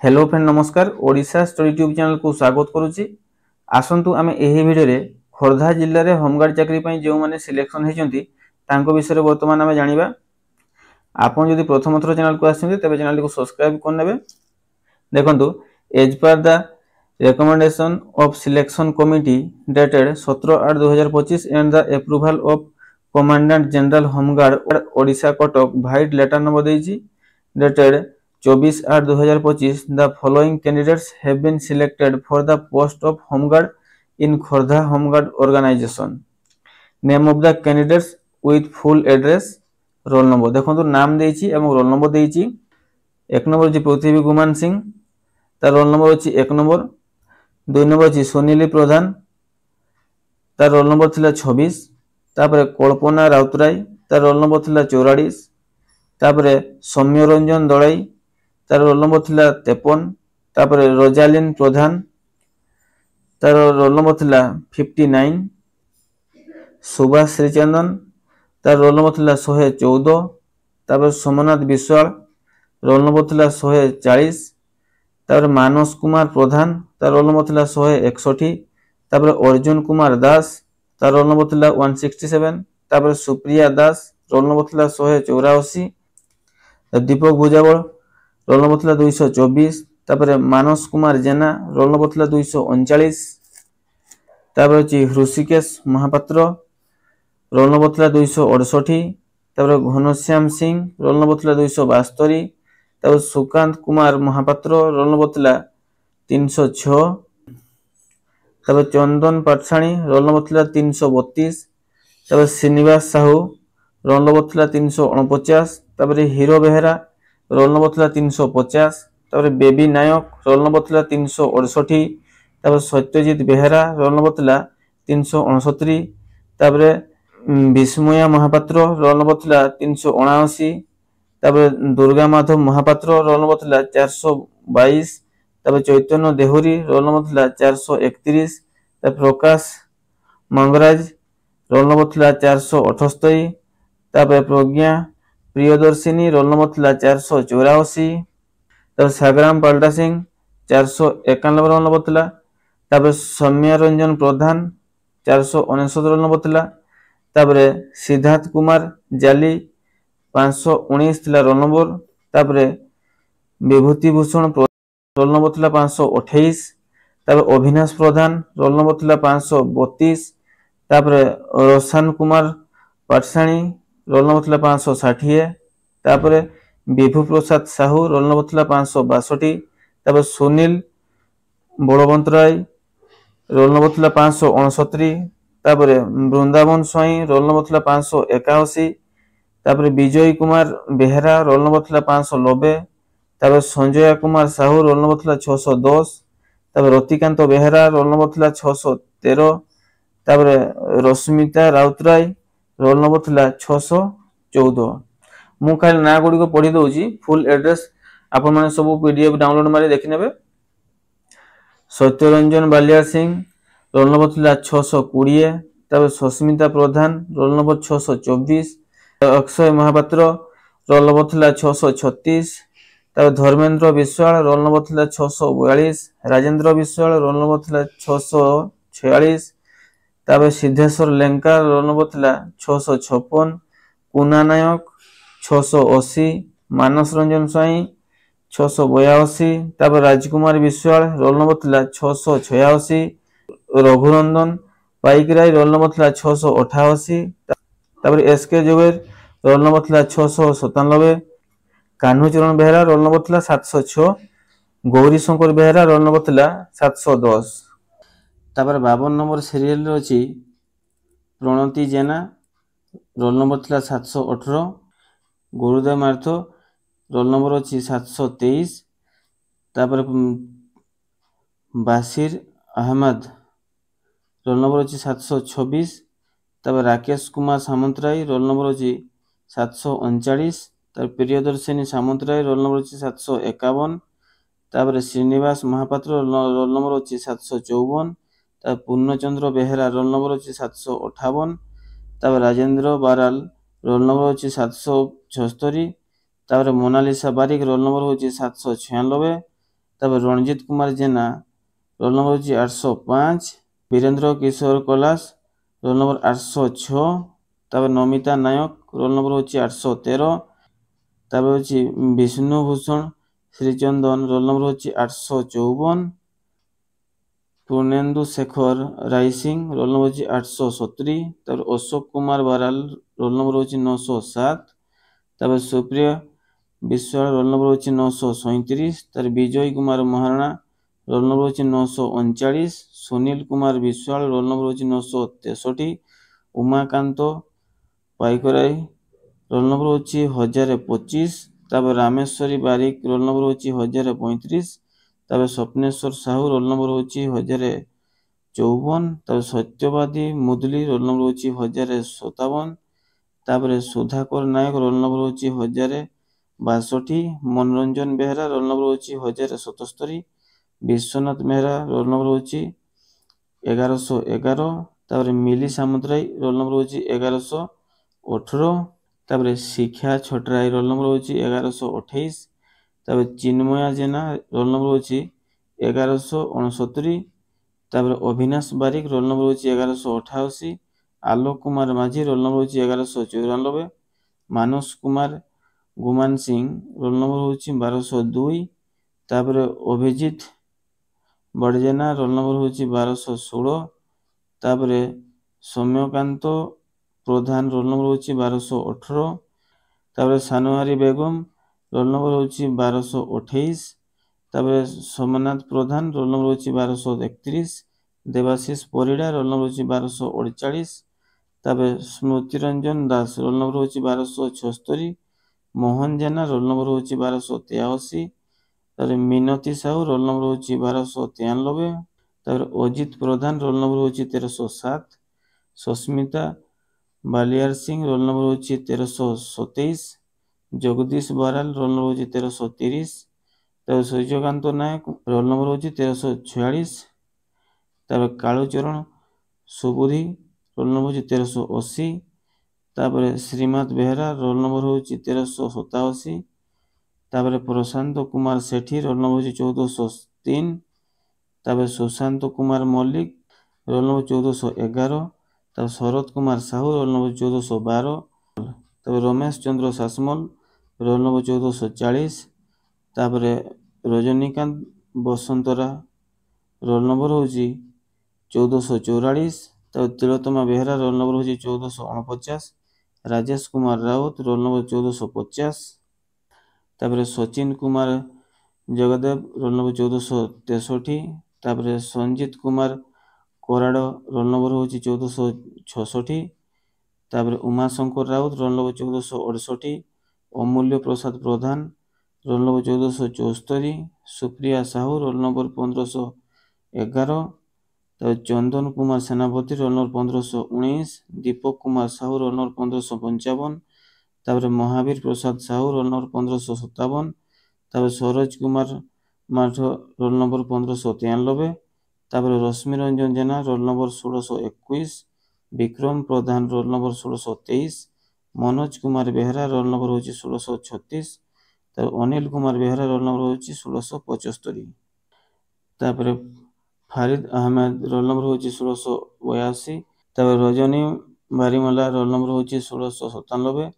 Hello friend नमस्कार Odisha study tube channel को स्वागत करुच्ची। आसंतु आमे एही वीडियो रे खोर्धा जिल्ला रे होमगार्ड चाकरी पई जो माने सिलेक्शन हेचंती तांको विषय रे वर्तमान आमे जानिबा। आपन यदि प्रथम थर चैनल को आछंती तबे चैनल को सब्सक्राइब कर नेबे। देखंतु as per the recommendation of selection committee dated 17/8/2025 and the approval of commandant general homeguard odisha Cuttack vide letter number देइची dated 24/8/2025 the following candidates have been selected for the post of homeguard in Khordha homeguard organization. Name of the candidates with full address, roll number देखंतु नाम देइची एवं roll number देइची। एक number जी पृथ्वी गुमान सिंह तार roll number अछि 1 number. 2 number अछि सोनीली प्रधान तार role number थिला 26। तापरे कल्पना राउतराय तार रोल नंबर थिला 44। तापरे सौम्य रंजन दळाई तार रोल नंबर थिला 53। तापरे रोजालिन प्रधान तार रोल नंबर थिला 59। सुभाष श्रीचंदन तार रोल नंबर थिला 114। तापरे सोमनाथ विश्वाल रोल नंबर थिला 140। तापर मानस कुमार प्रधान तार रोल नंबर थिला 161। तापर अर्जुन कुमार दास तार रोल नंबर थिला 167। तापर सुप्रिया दास रोल नंबर थिला 184। दीपक भुजावल रोल नंबर थिला 224। तापर मानस कुमार जेना रोल नंबर थिला 239। तापर अछि ऋषिकेश महापात्र रोल नंबर थिला 268। तापर घनश्याम सिंह रोल नंबर थिला 272। तापर सुकांत कुमार महापात्र रोल नंबर थिला 306। तापर चंदन पाटसाणी रोल नंबर थिला 332। तापर श्रीनिवास साहू रोल नंबर थिला 349। तापर हीरो बेहरा रोल नंबर थिला 350। तापर बेबी नायक रोल नंबर थिला 368। तापर सत्यजित बेहरा रोल नंबर थिला 369। तापर विस्मया महापात्र रोल नंबर थिला 379। तापर दुर्गा माधव महापात्र रोल नंबर थिला 422। तापर चैतन्य देहुरी रोल नंबर थिला 431। तापर प्रकाश मंगराज रोल नंबर थिला 478। तापर प्रज्ञा प्रियदर्शिनी रोल नंबर थिला 484। तापर सागराम पाल्टा सिंह 491 रोल नंबर थिला। तापर सौम्य रंजन प्रधान 469 रोल नंबर थिला। तापर सिद्धार्थ कुमार जाली 519 थिला रोल नंबर। तापर विभूति भूषण रोल नंबर थिला 528। तापर अविनाश प्रधान रोल नंबर थिला 532। तापर रोशन कुमार पाटसाणी रोल नंबर थिला 560। तापर विभू प्रसाद साहू रोल नंबर थिला 562। तापर सुनील बलवंत राय रोल नंबर थिला 569। तापर वृंदावन स्वाई रोल नंबर थिला 581। तापर विजय कुमार बेहरा रोल नंबर थिला 590। तापर संजय कुमार साहू रोल नंबर थिला 610। तापर रतिकांत बेहरा रोल नंबर थिला 613। तापर रश्मिता राउतराय रोल नंबर थिला 614। मु खाली ना गुडी को पढी दउची फुल एड्रेस आपन माने सब पीडीएफ डाउनलोड मारी देखि नेबे। सत्यरंजन बालिया सिंह रोल नंबर थिला 620। तापर Sasmita Pradhan roll number 624। Akshay Mahapatra roll number थिला 636। तापर धर्मेंद्र विश्वाल रोल नंबर थिला 642। राजेंद्र विश्वाल रोल नंबर थिला 646। तापर सिद्धेश्वर लेंका रोल नंबर थिला 656। कुना नायक 680। मानस रंजन स्वाई 682। तापर राजकुमार विश्वाल रोल नंबर थिला 686। रघुनंदन पाइकराय रोल नंबर थिला 688। तापर एसके जुबेर रोल नंबर थिला 697। कान्हूचरण बेहरा रोल नंबर थिला 706। गौरी शंकर बेहरा रोल नंबर थिला 710। तापर 52 नंबर सीरियल रे अछि प्रणति जेना रोल नंबर थिला 718। गुरुदेव मार्थो रोल नंबर अछि 723। तापर बासिर अहमद रोल नंबर अछि 726। तापर राकेश कुमार सामंतराय रोल नंबर अछि 739। तापर प्रियदर्शिनी सामंतराय रोल नंबर अछि 751। तापर श्रीनिवास महापात्र रोल नंबर अछि 754। तापर पूर्णचंद्र बेहरा रोल नंबर अछि 758। तापर राजेंद्र बाराल रोल नंबर अछि 776। तापर मोनालिसा बारिक रोल नंबर होछि 796। ତାପରେ ରଣଜିତ କୁମାର ଜେନା ରୋଲ ନମ୍ବର ହେଉଛି 805। ବୀରେନ୍ଦ୍ର କିଶୋର କଲାସ ରୋଲ ନମ୍ବର 806। ତାପରେ ନମିତା ନାୟକ ରୋଲ ନମ୍ବର ହେଉଛି 813। ତାପରେ ହେଉଛି ବିଷ୍ଣୁ ଭୂଷଣ ଶ୍ରୀଚନ୍ଦନ ରୋଲ ନମ୍ବର ହେଉଛି 854। ପୂର୍ଣ୍ଣେନ୍ଦୁ ଶେଖର ରାଇସିଂ ରୋଲ ନମ୍ବର ହେଉଛି 870। ତାପରେ ଅଶୋକ କୁମାର ବାରାଲ ରୋଲ ନମ୍ବର ହେଉଛି 907। ତାପରେ ସୁପ୍ରିୟା ବିଶ୍ୱାଳ ରୋଲ ନମ୍ବର ହେଉଛି 937। ତାପରେ ବିଜୟ କୁମାର ମହାରଣା ରୋଲ ନମ୍ବର ହେଉଛି 939। ସୁନୀଲ କୁମାର ବିଶ୍ୱାଳ ରୋଲ ନମ୍ବର ହେଉଛି 963। ଉମାକାନ୍ତ ପାଇକରାଇ ରୋଲ ନମ୍ବର ହେଉଛି 1025। ତାପରେ ରାମେଶ୍ୱରୀ ବାରିକ ରୋଲ ନମ୍ବର ହେଉଛି 1035। ତାପରେ ସ୍ୱପ୍ନେଶ୍ୱର ସାହୁ ରୋଲ ନମ୍ବର ହେଉଛି 1054। ତାପରେ ସତ୍ୟବାଦୀ ମୁଦଲି ରୋଲ ନମ୍ବର ହେଉଛି 1057। ତାପରେ ସୁଧାକର ନାୟକ ରୋଲ ନମ୍ବର ହେଉଛି 1062। ମନୋରଞ୍ଜନ ବେହେରା ରୋଲ ନମ୍ବର ହେଉଛି 1077। ବିଶ୍ୱନାଥ ମେହରା ରୋଲ ନମ୍ବର ହେଉଛି 1111। ତାପରେ ମିଲି ସାମନ୍ତରାୟ ରୋଲ ନମ୍ବର ହେଉଛି 1118। ତାପରେ ଶିକ୍ଷା ଛଟରାୟ ରୋଲ ନମ୍ବର ହେଉଛି 1128। ତାପରେ ଚିନ୍ମୟା ଜେନା ରୋଲ ନମ୍ବର ହେଉଛି 1169। ତାପରେ ଅଭିନାଶ ବାରିକ ରୋଲ ନମ୍ବର ହେଉଛି 1188। ଆଲୋକ କୁମାର ମାଝୀ ରୋଲ ନମ୍ବର ହେଉଛି 1194। ମାନସ କୁମାର ଗୁମାନ ସିଂ ରୋଲ ନମ୍ବର ହେଉଛି 1202। ତାପରେ ଅଭିଜିତ ବଡ଼ଜେନା ରୋଲ ନମ୍ବର ହେଉଛି 1216। ତାପରେ ସୌମ୍ୟକାନ୍ତ ପ୍ରଧାନ ରୋଲ ନମ୍ବର ହେଉଛି 1218। ତାପରେ ସାନୁଆରୀ ବେଗମ ରୋଲ ନମ୍ବର ହେଉଛି 1228। ତାପରେ ସୋମନାଥ ପ୍ରଧାନ ରୋଲ ନମ୍ବର ହେଉଛି 1231। ଦେବାଶିଷ ପରିଡ଼ା ରୋଲ ନମ୍ବର ହେଉଛି 1248। ତାପରେ ସ୍ମୃତିରଞ୍ଜନ ଦାସ ରୋଲ ନମ୍ବର ହେଉଛି 1276। ମୋହନ ଜେନା ରୋଲ ନମ୍ବର ହେଉଛି 1283। ତାପରେ ମିନତି ସାହୁ ରୋଲ ନମ୍ବର ହେଉଛି 1293। ତାପରେ ଅଜିତ ପ୍ରଧାନ ରୋଲ ନମ୍ବର ହେଉଛି 1307। ସସ୍ମିତା ବାଲିୟାର ସିଂ ରୋଲ ନମ୍ବର ହେଉଛି 1327। ଜଗଦୀଶ ବରାଲ ରୋଲ ନମ୍ବର ହେଉଛି 1330। ତାପରେ ସୂର୍ଯ୍ୟକାନ୍ତ ନାୟକ ରୋଲ ନମ୍ବର ହେଉଛି 1346। ତାପରେ କାଳୁଚରଣ ସୁବୁଧି ରୋଲ ନମ୍ବର ହେଉଛି 1380। ତାପରେ ଶ୍ରୀନାଥ ବେହେରା ରୋଲ ନମ୍ବର ହେଉଛି 1387। ତାପରେ ପ୍ରଶାନ୍ତ କୁମାର ସେଠୀ ରୋଲ ନମ୍ବର ହେଉଛି 1403। ତାପରେ ସୁଶାନ୍ତ କୁମାର ମଲ୍ଲିକ ରୋଲ ନମ୍ବର 1411। ତାପରେ ଶରତ କୁମାର ସାହୁ ରୋଲ ନମ୍ବର 1412। ତାପରେ ରମେଶ ଚନ୍ଦ୍ର ସାସମଲ ରୋଲ ନମ୍ବର 1440। ତାପରେ ରଜନୀକାନ୍ତ ବସନ୍ତରା ରୋଲ ନମ୍ବର ହେଉଛି 1444। ତାପରେ ତିଳୋତ୍ତମା ବେହେରା ରୋଲ ନମ୍ବର ହେଉଛି 1449। Rajesh Kumar Raut roll number 1450। ତାପରେ ସଚିନ କୁମାର ଜଗଦେବ ରୋଲ ନମ୍ବର 1463। ତାପରେ ସଞ୍ଜିତ କୁମାର କୋରାଡ଼ ରୋଲ ନମ୍ବର ହେଉଛି 1466। ତାପରେ Umashankar Raut roll number 1468। Amulya Prasad Pradhan roll number 1474। Supriya Sahu roll number 1511। ତାପରେ Chandan Kumar Senapati roll number 1519। Deepak Kumar Sahu roll number 1555। ତାପରେ ମହାବୀର ପ୍ରସାଦ ସାହୁ ରୋଲ ନମ୍ବର 1557। ତାପରେ ସରୋଜ କୁମାର ମାଠ ରୋଲ ନମ୍ବର 1593। ତାପରେ ରଶ୍ମି Ranjan Jena roll number 1621। Vikram Pradhan roll number 1623। Manoj Kumar Behera roll number ହେଉଛି 1636। ତାପରେ ଅନିଲ କୁମାର ବେହେରା ରୋଲ ନମ୍ବର ହେଉଛି 1675। ତାପରେ ଫାରିଦ ଆହମେଦ ରୋଲ ନମ୍ବର ହେଉଛି 1682। ତାପରେ ରଜନୀ ବାରିମଲା ରୋଲ ନମ୍ବର ହେଉଛି 1697।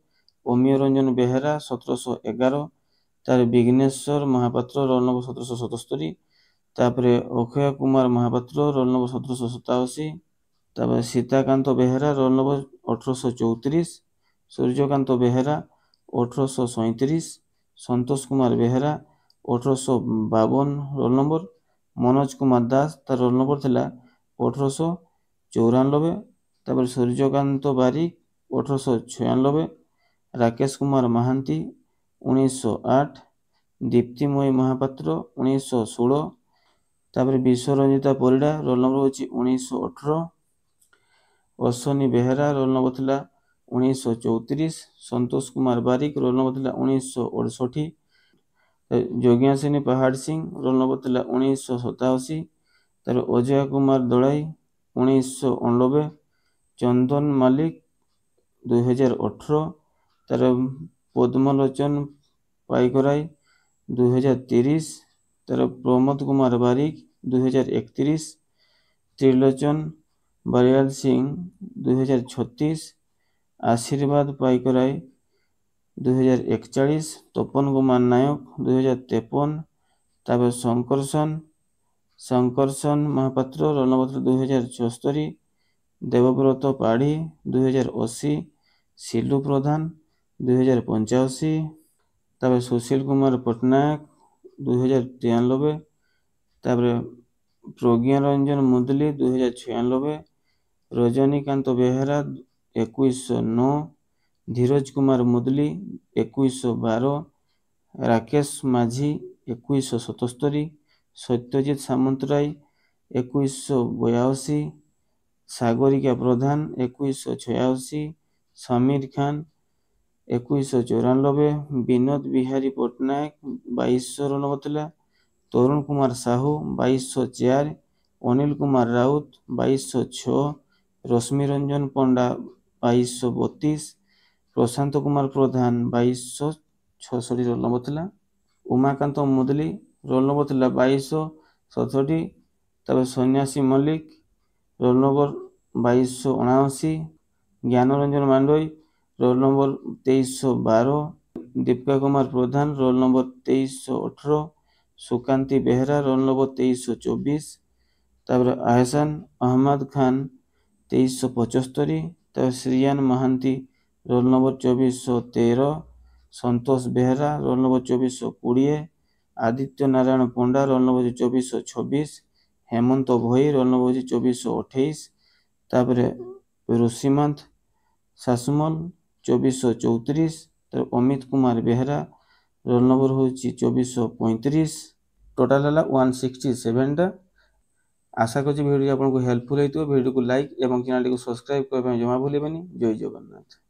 ଅମିୟ ରଞ୍ଜନ ବେହେରା 1711। ତାପରେ ବିଘ୍ନେଶ୍ୱର ମହାପାତ୍ର ରୋଲ ନମ୍ବର 1777। ତାପରେ ଅକ୍ଷୟ କୁମାର ମହାପାତ୍ର ରୋଲ ନମ୍ବର 1787। ତାପରେ Sitakant Behera roll number 1834। Suryakant Behera 1837। Santosh Kumar Behera 1852 roll number. Manoj Kumar Das ତାର ରୋଲ ନମ୍ବର ଥିଲା 1894। ତାପରେ ସୂର୍ଯ୍ୟକାନ୍ତ ବାରିକ 1896। ରାକେଶ କୁମାର ମହାନ୍ତି 1908। ଦୀପ୍ତିମୟୀ ମହାପାତ୍ର 1916। ତାପରେ ବିଶ୍ୱରଞ୍ଜିତା ପରିଡ଼ା ରୋଲ ନମ୍ବର ହେଉଛି 1918। ଅଶ୍ୱନୀ ବେହେରା ରୋଲ ନମ୍ବର ଥିଲା 1934। ସନ୍ତୋଷ କୁମାର ବାରିକ ରୋଲ ନମ୍ବର ଥିଲା 1968। ଯଜ୍ଞାସିନୀ ପାହାଡ଼ ସିଂ ରୋଲ ନମ୍ବର ଥିଲା 1987। ତାପରେ ଅଜୟ କୁମାର ଦଳାଇ 1989। ଚନ୍ଦନ ମାଲିକ 2018। ତାର ପଦ୍ମଲୋଚନ ପାଇକରାଇ 2030। ତାର ପ୍ରମୋଦ କୁମାର ବାରିକ 2031, ତ୍ରିଲୋଚନ ବରିଆଲ ସିଂ 2036, ଆଶୀର୍ବାଦ ପାଇକରାୟ 2041, ତପନ କୁମାର ନାୟକ 2053, ତାପରେ ଶଙ୍କର୍ଷଣ ମହାପାତ୍ର ରୋଲ ନମ୍ବର 2074, ଦେବବ୍ରତ ପାଢ଼ୀ 2080, ଶିଲୁ ପ୍ରଧାନ 2085, ତାପରେ ସୁଶୀଲ କୁମାର ପଟ୍ଟନାୟକ 2093, ତାପରେ ପ୍ରଜ୍ଞା ରଞ୍ଜନ ମୁଦଲି 2096, ରଜନୀକାନ୍ତ ବେହେରା 2109, ଧୀରଜ କୁମାର ମୁଦଲି 2112, ରାକେଶ ମାଝୀ 2177, ସତ୍ୟଜିତ ସାମନ୍ତରାୟ 2182, ସାଗରିକା ପ୍ରଧାନ 2186, ସମୀର ଖାନ 2194, ବିନୋଦ ବିହାରୀ ପଟ୍ଟନାୟକ 2200 ରୋଲ ନମ୍ବର ଥିଲା, ତରୁଣ କୁମାର ସାହୁ 2204, ଅନିଲ କୁମାର ରାଉତ 2206, ରଶ୍ମି ରଞ୍ଜନ ପଣ୍ଡା 2232, ପ୍ରଶାନ୍ତ କୁମାର ପ୍ରଧାନ 2266 ରୋଲ ନମ୍ବର ଥିଲା, ଉମାକାନ୍ତ ମୁଦଲି ରୋଲ ନମ୍ବର ଥିଲା 2267, ତାପରେ Sanyasi Mallick roll number 2279, Gyanaranjan Mandoi roll number 2312, Dipaka Kumar Pradhan roll number 2318, Sukanti Behera roll number 2324, ତାପରେ ଆହସାନ ଅହମ୍ମଦ ଖାନ 2375, ତାପରେ Shriyan Mohanty roll number 2413, Santosh Behera roll number 2420, Aditya Narayan Panda roll number 2426, Hemant Bhoi roll number 2428, ତାପରେ ଋଷିମନ୍ତ ଶାସୁମଲ 2434, ତାପରେ ଅମିତ କୁମାର ବେହେରା ରୋଲ ନମ୍ବର ହେଉଛି 2435, ଟୋଟାଲ ହେଲା 167ଟା। ଆଶା କରୁଛି ଭିଡ଼ିଓ ଆପଣଙ୍କୁ ହେଲ୍ପଫୁଲ୍ ହେଇଥିବ। ଭିଡ଼ିଓକୁ ଲାଇକ୍ ଏବଂ ଚ୍ୟାନେଲଟିକୁ ସବସ୍କ୍ରାଇବ କରିବା ପାଇଁ ଜମା ଭୁଲିବେନି। ଜୟ ଜଗନ୍ନାଥ।